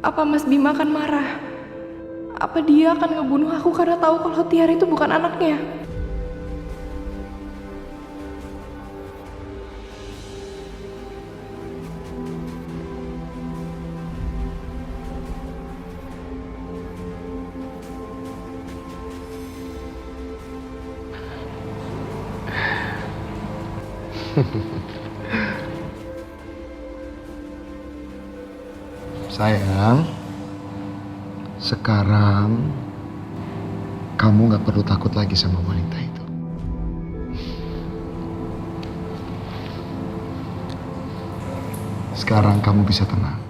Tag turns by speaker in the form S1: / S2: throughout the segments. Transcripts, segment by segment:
S1: Apa Mas Bima akan marah? Apa dia akan ngebunuh aku karena tahu kalau Tiara itu bukan anaknya?
S2: Sayang, sekarang kamu gak perlu takut lagi sama wanita itu. Sekarang kamu bisa tenang.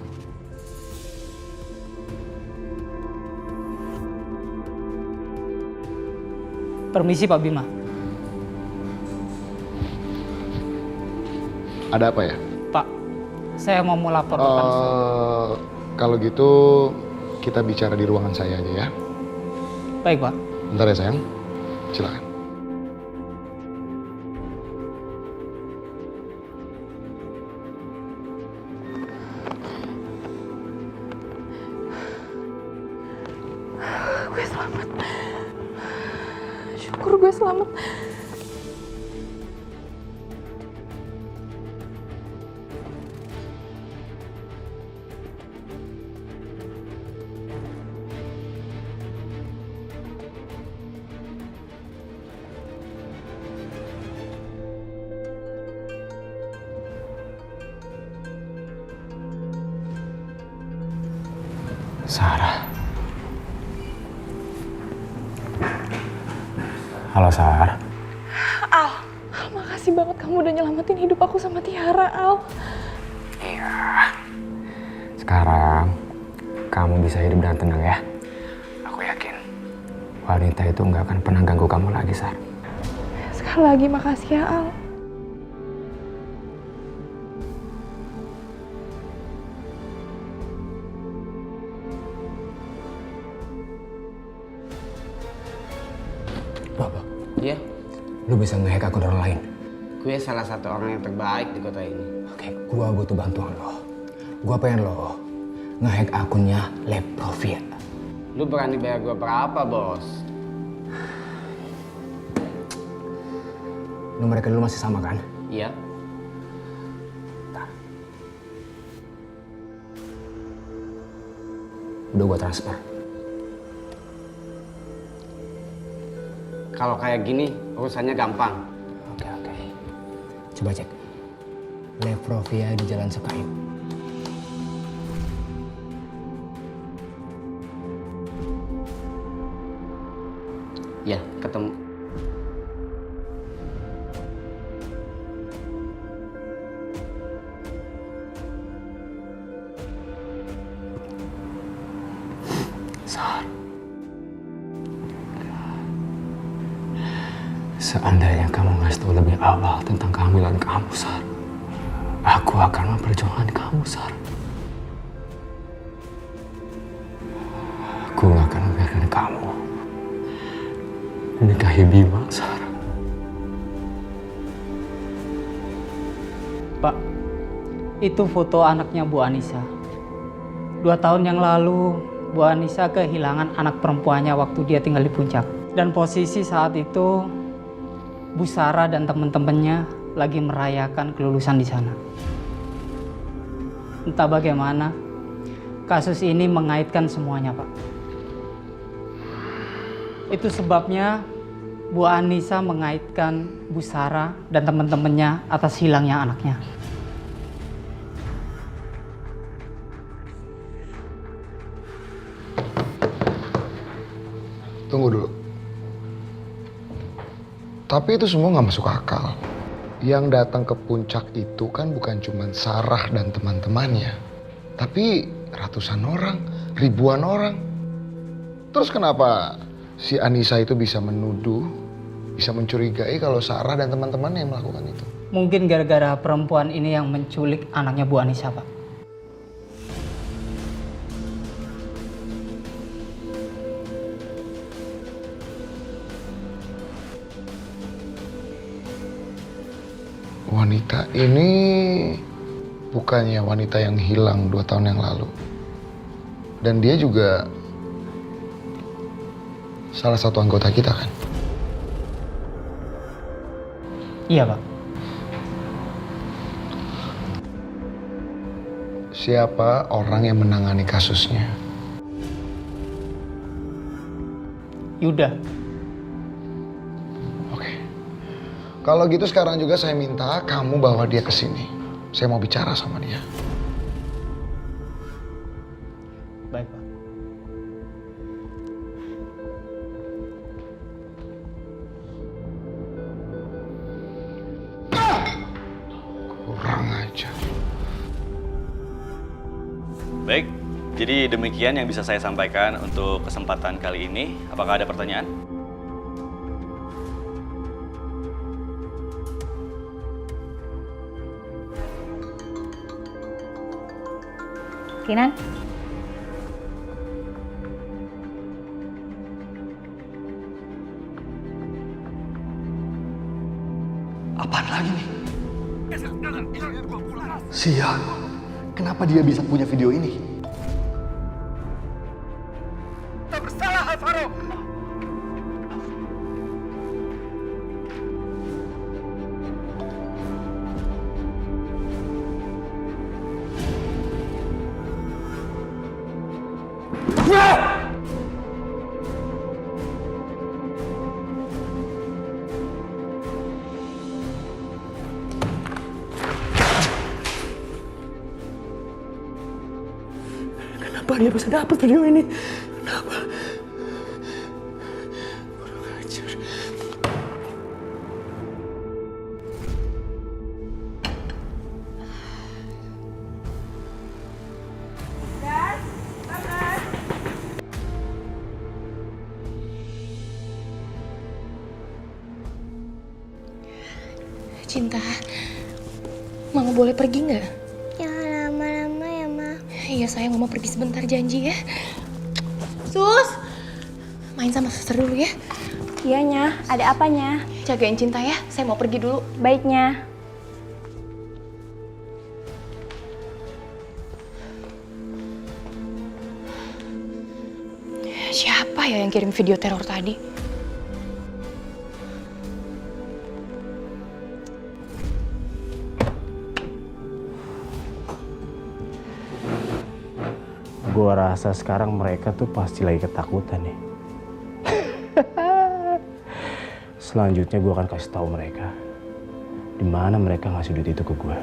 S3: Permisi Pak Bima.
S2: Ada apa ya?
S3: Pak, saya mau melapor ke Pansel.
S2: Kalau gitu kita bicara di ruangan saya aja ya.
S3: Baik Pak.
S2: Bentar ya sayang, silakan.
S1: Gue selamat. Syukur gue selamat.
S4: Sarah. Halo Sarah.
S1: Al, makasih banget kamu udah nyelamatin hidup aku sama Tiara, Al.
S4: Iya. Sekarang kamu bisa hidup dengan tenang ya. Aku yakin wanita itu nggak akan pernah ganggu kamu lagi, Sar.
S1: Sekali lagi makasih ya, Al.
S4: Bapak,
S5: Iya,
S4: lu bisa nge-hack akun orang lain.
S5: gue salah satu orang yang terbaik di kota ini.
S4: Oke, gua butuh bantuan lo. Gua pengen lo nge-hack akunnya Leprovia.
S5: Lu berani bayar gue berapa, bos?
S4: Nomor rekening lu masih sama kan?
S5: Iya.
S4: Udah gua transfer.
S5: Kalau kayak gini, urusannya gampang.
S4: Oke. Coba cek. Leprovia di Jalan Sekayu.
S5: Ya, ketemu.
S4: Sar. Seandainya kamu ngasih tahu lebih awal tentang kehamilan kamu, Sar, aku akan memperjuangkan kamu, Sar. Aku gak akan membiarkan kamu menikahi Bima, Sar.
S3: Pak, itu foto anaknya Bu Anissa. 2 tahun yang lalu, Bu Anissa kehilangan anak perempuannya waktu dia tinggal di Puncak. Dan posisi saat itu, Bu Sarah dan teman-temannya lagi merayakan kelulusan di sana. Entah bagaimana, kasus ini mengaitkan semuanya, Pak. Itu sebabnya Bu Anissa mengaitkan Bu Sarah dan teman-temannya atas hilangnya anaknya.
S2: Tunggu dulu. Tapi itu semua nggak masuk akal. Yang datang ke puncak itu kan bukan cuma Sarah dan teman-temannya, tapi ratusan orang, ribuan orang. Terus kenapa si Anissa itu bisa menuduh, bisa mencurigai kalau Sarah dan teman-temannya yang melakukan itu?
S3: Mungkin gara-gara perempuan ini yang menculik anaknya Bu Anissa, Pak.
S2: Wanita ini bukannya wanita yang hilang 2 tahun yang lalu. Dan dia juga salah satu anggota kita kan?
S3: Iya, Pak.
S2: Siapa orang yang menangani kasusnya?
S3: Yuda.
S2: Oke. Kalau gitu sekarang juga saya minta kamu bawa dia ke sini. Saya mau bicara sama dia.
S3: Baik, Pak.
S2: Kurang ajar.
S6: Baik, jadi demikian yang bisa saya sampaikan untuk kesempatan kali ini. Apakah ada pertanyaan?
S7: Kinan?
S8: Apaan lagi nih? Sial, kenapa dia bisa punya video ini? Tak bersalah, Alvaro! Kenapa dia bisa dapat video ini? Kenapa? Kurang ajar.
S1: Cinta, Mama boleh pergi nggak?
S7: Jangan lama-lama ya, Ma.
S1: Iya sayang, Mama pergi sebentar, janji ya. Sus, main sama suster dulu ya.
S7: Iya, Nya. Ada apanya?
S1: Jagain Cinta ya, saya mau pergi dulu.
S7: Baiknya.
S1: Siapa ya yang kirim video teror tadi?
S9: Gua rasa sekarang mereka tuh pasti lagi ketakutan nih. Selanjutnya gue akan kasih tahu mereka di mana mereka ngasih duit itu ke gue,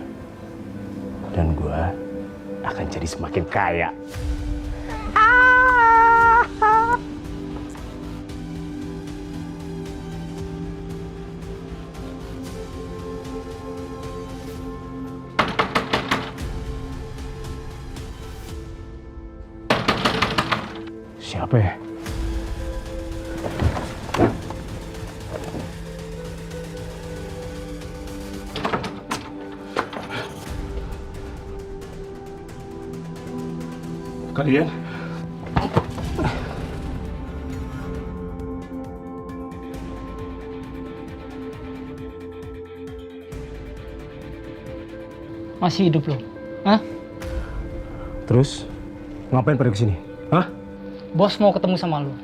S9: dan gue akan jadi semakin kaya. Siapa ya? Kalian?
S3: Masih hidup lo? Hah?
S9: Terus ngapain pada kesini? Hah?
S3: Bos mau ketemu sama lo.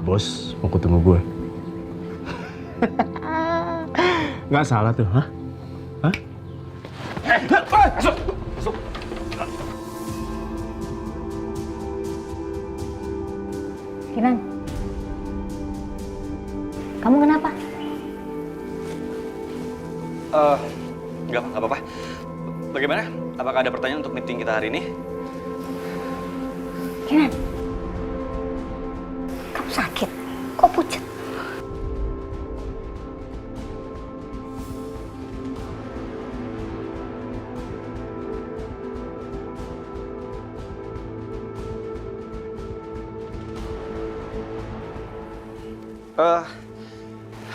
S9: Bos mau ketemu gue. Nggak salah tuh, hah? Hah?
S7: Kinan. Kamu kenapa?
S6: Nggak apa-apa. Bagaimana? Apakah ada pertanyaan untuk meeting kita hari ini?
S7: Kinan. Kamu sakit? Kok pucat?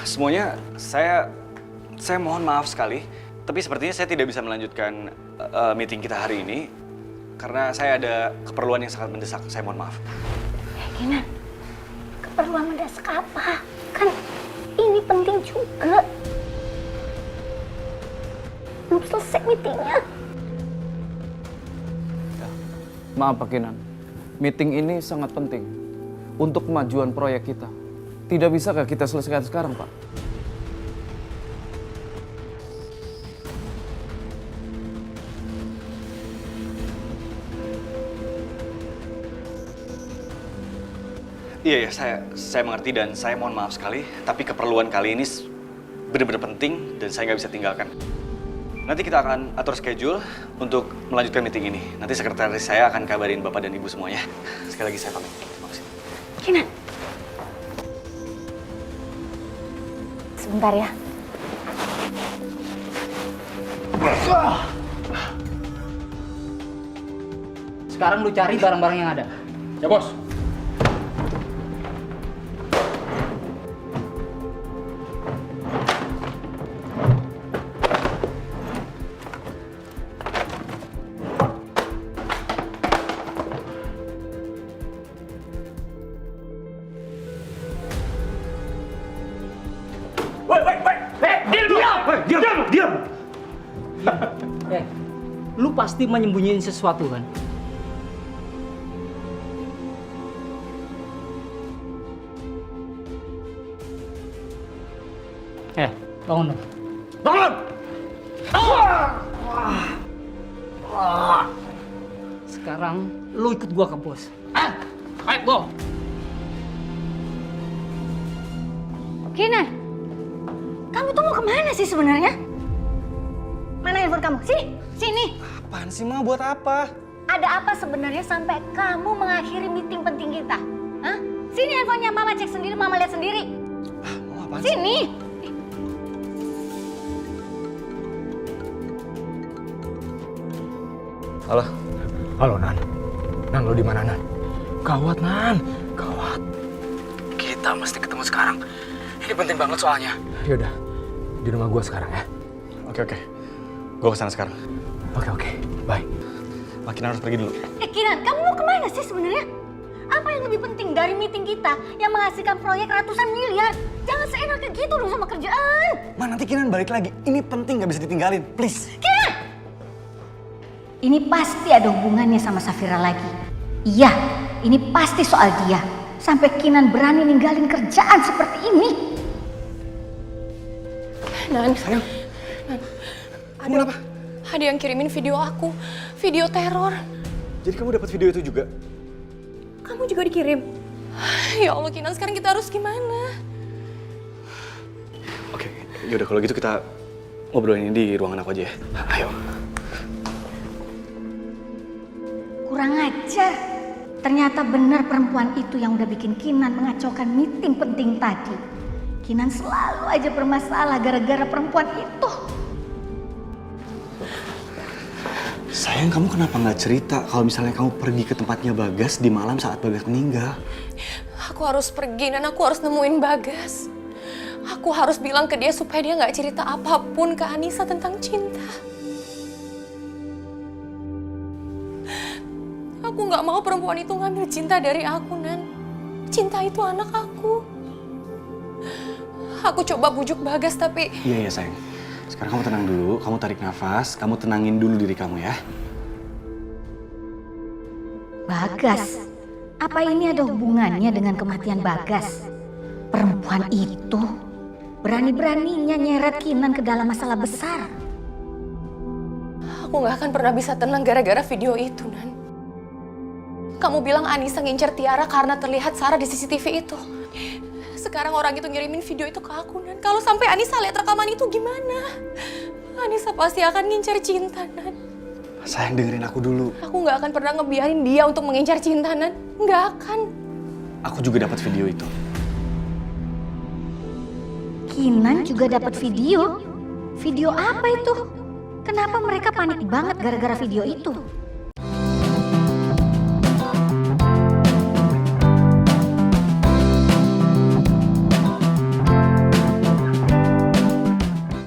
S6: Semuanya saya mohon maaf sekali, tapi sepertinya saya tidak bisa melanjutkan meeting kita hari ini karena saya ada keperluan yang sangat mendesak. Saya mohon maaf.
S7: Kinan, keperluan mendesak apa? Kan ini penting juga. Lu belum selesai meetingnya.
S10: Maaf Pak Kinan, meeting ini sangat penting untuk kemajuan proyek kita. Tidak bisakah kita selesaikan sekarang, Pak?
S6: Iya, saya mengerti dan saya mohon maaf sekali. Tapi keperluan kali ini benar-benar penting dan saya nggak bisa tinggalkan. Nanti kita akan atur schedule untuk melanjutkan meeting ini. Nanti sekretaris saya akan kabarin Bapak dan Ibu semuanya. Sekali lagi saya pamit. Terima kasih.
S7: Kinan. Sebentar ya.
S3: Sekarang lu cari barang-barang yang ada.
S9: Ya bos.
S3: Lu pasti menyembunyiin sesuatu kan? Bangun dong.
S9: Bangun!
S3: Sekarang lu ikut gua ke bos. Ayo, go!
S7: Kinan, kamu tuh mau kemana sih sebenarnya? Mana handphone kamu? Sini.
S6: Apaan sih, Ma? Buat apa?
S7: Ada apa sebenarnya sampai kamu mengakhiri meeting penting kita? Hah? Sini handphonenya, Mama cek sendiri, Mama lihat sendiri.
S6: Mau apaan sih?
S7: Sini.
S4: Halo. Halo, Nan. Nan, lo di mana, Nan? Gawat, Nan. Gawat. Kita mesti ketemu sekarang. Ini penting banget soalnya. Yaudah, di rumah gua sekarang ya.
S6: Oke. Gue kesana sekarang.
S4: Oke. Bye.
S6: Makin harus pergi dulu.
S7: Kinan, kamu mau kemana sih sebenarnya? Apa yang lebih penting dari meeting kita yang menghasilkan proyek ratusan miliar? Jangan seenaknya gitu dong sama kerjaan.
S6: Ma, nanti Kinan balik lagi. Ini penting, nggak bisa ditinggalin. Please.
S7: Kinan! Ini pasti ada hubungannya sama Safira lagi. Iya, ini pasti soal dia. Sampai Kinan berani ninggalin kerjaan seperti ini.
S1: Nan,
S6: Sayang. Kamu kenapa?
S1: ada yang kirimin video aku, video teror.
S6: Jadi kamu dapat video itu juga?
S1: Kamu juga dikirim? Ya Allah Kinan, sekarang kita harus gimana?
S6: Oke, yaudah kalau gitu kita ngobrolin ini di ruangan aku aja ya. Ayo.
S7: Kurang ajar. Ternyata benar perempuan itu yang udah bikin Kinan mengacaukan meeting penting tadi. Kinan selalu aja bermasalah gara-gara perempuan itu.
S6: Sayang, kamu kenapa nggak cerita kalau misalnya kamu pergi ke tempatnya Bagas di malam saat Bagas meninggal?
S1: Aku harus pergi dan aku harus nemuin Bagas. Aku harus bilang ke dia supaya dia nggak cerita apapun ke Anissa tentang cinta. Aku nggak mau perempuan itu ngambil cinta dari aku, Nan. Cinta itu anak aku. Aku coba bujuk Bagas tapi...
S6: Iya sayang. Sekarang kamu tenang dulu, kamu tarik nafas, kamu tenangin dulu diri kamu ya.
S7: Bagas? Apa ini ada hubungannya dengan kematian Bagas? Perempuan itu berani-beraninya nyeret Kinan ke dalam masalah besar.
S1: Aku nggak akan pernah bisa tenang gara-gara video itu, Nan. Kamu bilang Anissa ngincer Tiara karena terlihat Sarah di CCTV itu. Sekarang orang itu ngirimin video itu ke aku, Nan. Kalau sampai Anissa lihat rekaman itu gimana? Anissa pasti akan ngincer cinta, Nan.
S6: Sayang, dengerin aku dulu.
S1: Aku nggak akan pernah ngebiarin dia untuk mengincar cinta, Nan. Nggak akan.
S6: Aku juga dapat video itu.
S7: Kinan juga dapat video? Video apa itu? Kenapa mereka panik banget gara-gara video itu?